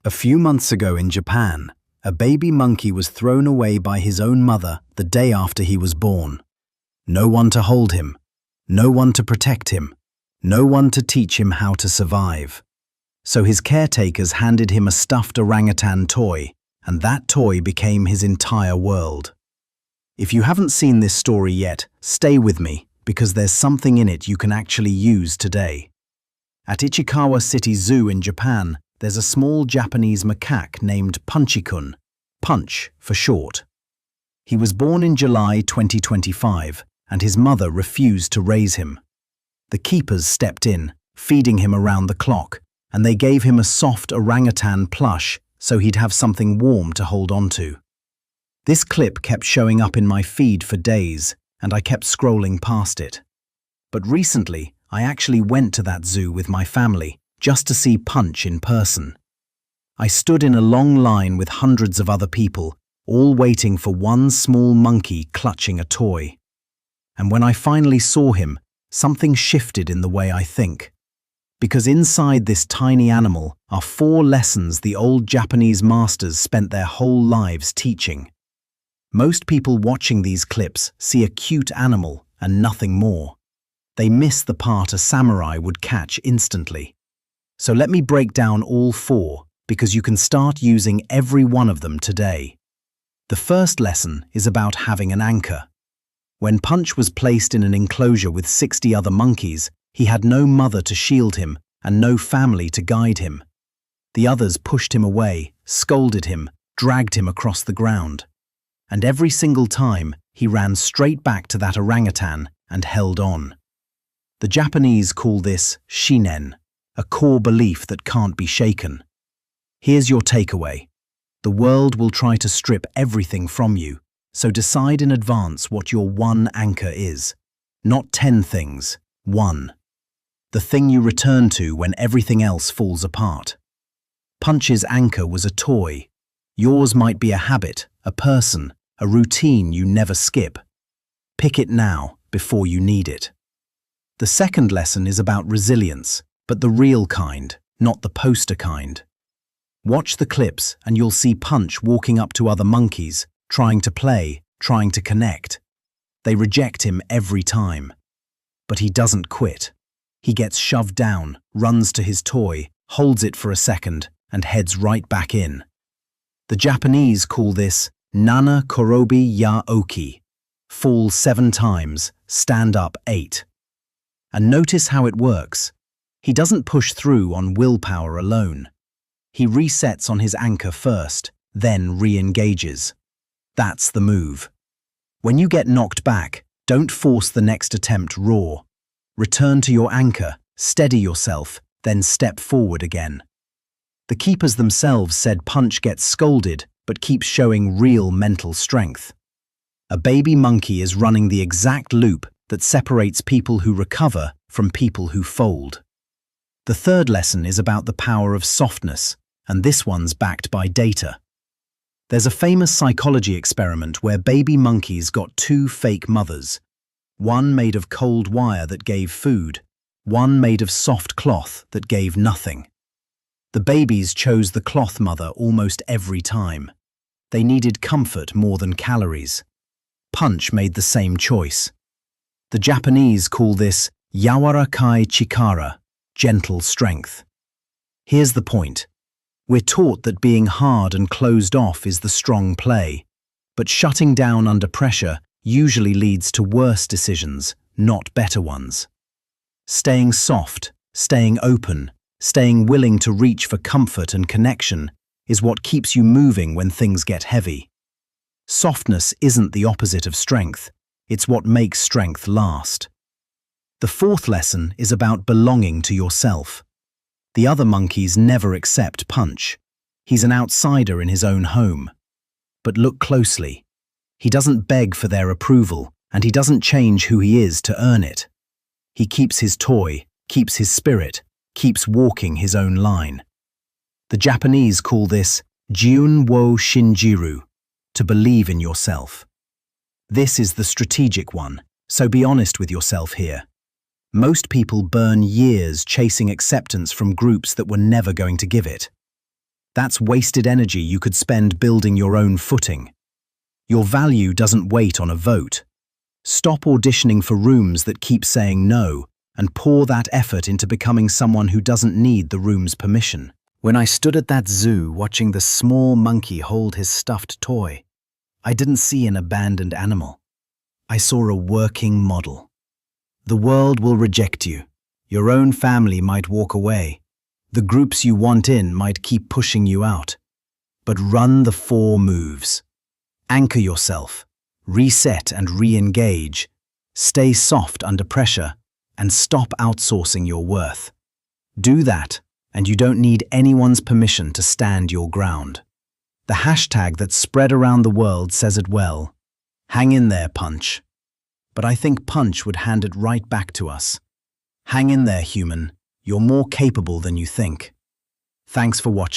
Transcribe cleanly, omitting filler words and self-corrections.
A few months ago in Japan, a baby monkey was thrown away by his own mother the day after he was born. No one to hold him, no one to protect him, no one to teach him how to survive. So his caretakers handed him a stuffed orangutan toy, and that toy became his entire world. If you haven't seen this story yet, stay with me, because there's something in it you can actually use today. At Ichikawa City Zoo in Japan, there's a small Japanese macaque named Punchikun, Punch for short. He was born in July 2025, and his mother refused to raise him. The keepers stepped in, feeding him around the clock, and they gave him a soft orangutan plush so he'd have something warm to hold on to. This clip kept showing up in my feed for days, and I kept scrolling past it. But recently, I actually went to that zoo with my family, just to see Punch in person. I stood in a long line with hundreds of other people, all waiting for one small monkey clutching a toy. And when I finally saw him, something shifted in the way I think. Because inside this tiny animal are 4 lessons the old Japanese masters spent their whole lives teaching. Most people watching these clips see a cute animal and nothing more. They miss the part a samurai would catch instantly. So let me break down all 4, because you can start using every one of them today. The first lesson is about having an anchor. When Punch was placed in an enclosure with 60 other monkeys, he had no mother to shield him and no family to guide him. The others pushed him away, scolded him, dragged him across the ground. And every single time, he ran straight back to that orangutan and held on. The Japanese call this shinen, a core belief that can't be shaken. Here's your takeaway. The world will try to strip everything from you, so decide in advance what your one anchor is. Not 10 things, 1. The thing you return to when everything else falls apart. Punch's anchor was a toy. Yours might be a habit, a person, a routine you never skip. Pick it now, before you need it. The second lesson is about resilience, but the real kind, not the poster kind. Watch the clips and you'll see Punch walking up to other monkeys, trying to play, trying to connect. They reject him every time. But he doesn't quit. He gets shoved down, runs to his toy, holds it for a second, and heads right back in. The Japanese call this Nana Korobi ya Oki, fall 7 times, stand up 8. And notice how it works. He doesn't push through on willpower alone. He resets on his anchor first, then re-engages. That's the move. When you get knocked back, don't force the next attempt raw. Return to your anchor, steady yourself, then step forward again. The keepers themselves said Punch gets scolded, but keeps showing real mental strength. A baby monkey is running the exact loop that separates people who recover from people who fold. The third lesson is about the power of softness, and this one's backed by data. There's a famous psychology experiment where baby monkeys got 2 fake mothers, one made of cold wire that gave food, one made of soft cloth that gave nothing. The babies chose the cloth mother almost every time. They needed comfort more than calories. Punch made the same choice. The Japanese call this yawarakai chikara, gentle strength. Here's the point. We're taught that being hard and closed off is the strong play, but shutting down under pressure usually leads to worse decisions, not better ones. Staying soft, staying open, staying willing to reach for comfort and connection is what keeps you moving when things get heavy. Softness isn't the opposite of strength, it's what makes strength last. The fourth lesson is about belonging to yourself. The other monkeys never accept Punch. He's an outsider in his own home. But look closely. He doesn't beg for their approval, and he doesn't change who he is to earn it. He keeps his toy, keeps his spirit, keeps walking his own line. The Japanese call this Jiun wo shinjiru, to believe in yourself. This is the strategic one, so be honest with yourself here. Most people burn years chasing acceptance from groups that were never going to give it. That's wasted energy you could spend building your own footing. Your value doesn't wait on a vote. Stop auditioning for rooms that keep saying no and pour that effort into becoming someone who doesn't need the room's permission. When I stood at that zoo watching the small monkey hold his stuffed toy, I didn't see an abandoned animal. I saw a working model. The world will reject you. Your own family might walk away. The groups you want in might keep pushing you out. But run the 4 moves. Anchor yourself, reset and re-engage, stay soft under pressure, and stop outsourcing your worth. Do that, and you don't need anyone's permission to stand your ground. The hashtag that's spread around the world says it well. Hang in there, Punch. But I think Punch would hand it right back to us. Hang in there, human. You're more capable than you think. Thanks for watching.